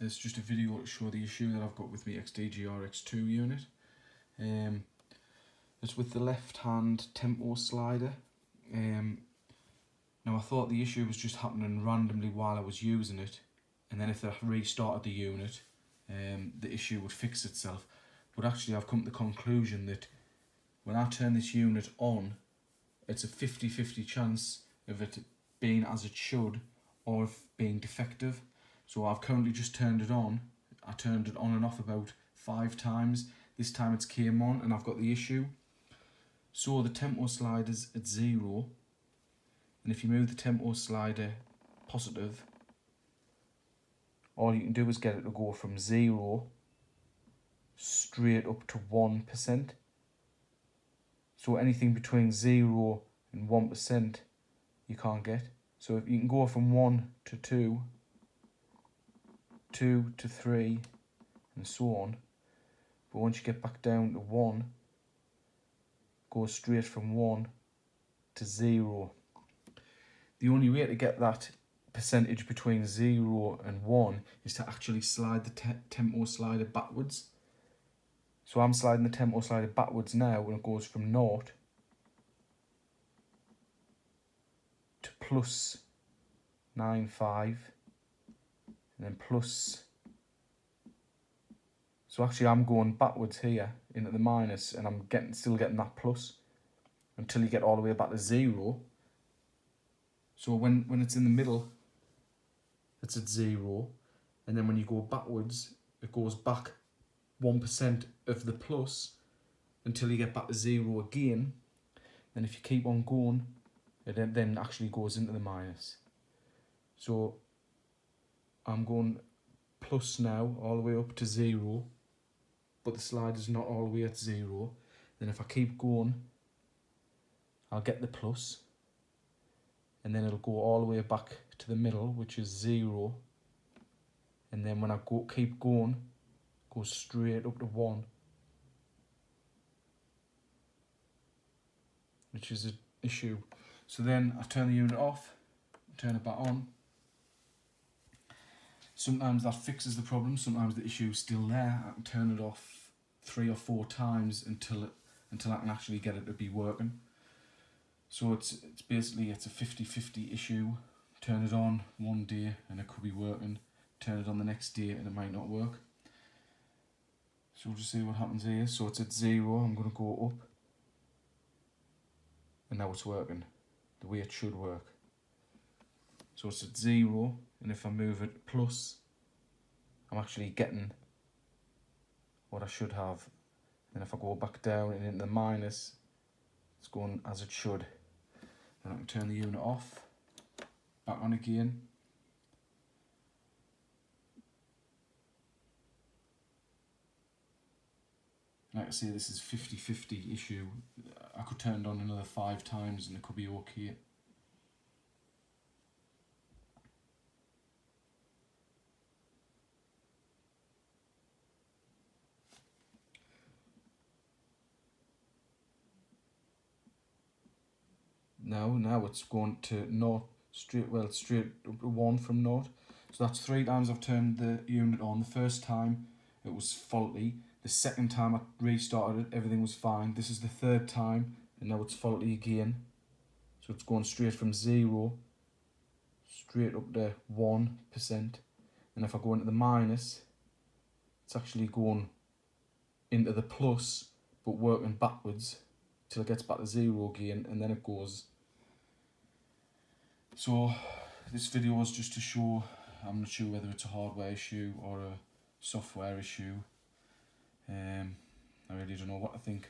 It's just a video to show the issue that I've got with my XDJ-RX2 unit. It's with the left hand tempo slider. Now I thought the issue was just happening randomly while I was using it, and then if I restarted the unit, the issue would fix itself. But actually I've come to the conclusion that when I turn this unit on, it's a 50-50 chance of it being as it should or of being defective. So I've currently just turned it on. I turned it on and off about 5 times. This time it's came on and I've got the issue. So the tempo slider's at 0, and if you move the tempo slider positive, all you can do is get it to go from 0 straight up to 1%. So anything between 0 and 1% you can't get. So if you can go from 1 to 2, 2 to 3, and so on. But once you get back down to 1, go straight from 1 to 0. The only way to get that percentage between 0 and 1 is to actually slide the tempo slider backwards. So I'm sliding the tempo slider backwards now, when it goes from 0 to plus 9.5, and then plus. So actually I'm going backwards here into the minus, and I'm still getting that plus until you get all the way back to 0. So when it's in the middle, it's at 0, and then when you go backwards, it goes back 1% of the plus until you get back to 0 again. And if you keep on going, it then actually goes into the minus. So I'm going plus now all the way up to 0, but the slider's not all the way at 0. Then if I keep going, I'll get the plus, and then it'll go all the way back to the middle, which is 0. And then when I keep going, go straight up to 1, which is an issue. So then I turn the unit off, turn it back on. Sometimes that fixes the problem, sometimes the issue is still there. I can turn it off 3 or 4 times until I can actually get it to be working. So it's basically a 50-50 issue. Turn it on one day and it could be working. Turn it on the next day and it might not work. So we'll just see what happens here. So it's at 0, I'm going to go up, and now it's working the way it should work. So it's at 0, and if I move it plus, I'm actually getting what I should have. And if I go back down and into the minus, it's going as it should. Then I can turn the unit off, back on again. Like I say, this is 50-50 issue. I could turn it on another 5 times and it could be okay. Now it's going to 0, straight up to 1 from 0. So that's 3 times I've turned the unit on. The first time it was faulty. The second time I restarted it, everything was fine. This is the 3rd time, and now it's faulty again. So it's going straight from 0, straight up to 1%. And if I go into the minus, it's actually going into the plus, but working backwards till it gets back to 0 again, and then it goes. So this video was just to show, I'm not sure whether it's a hardware issue or a software issue. I really don't know what to think.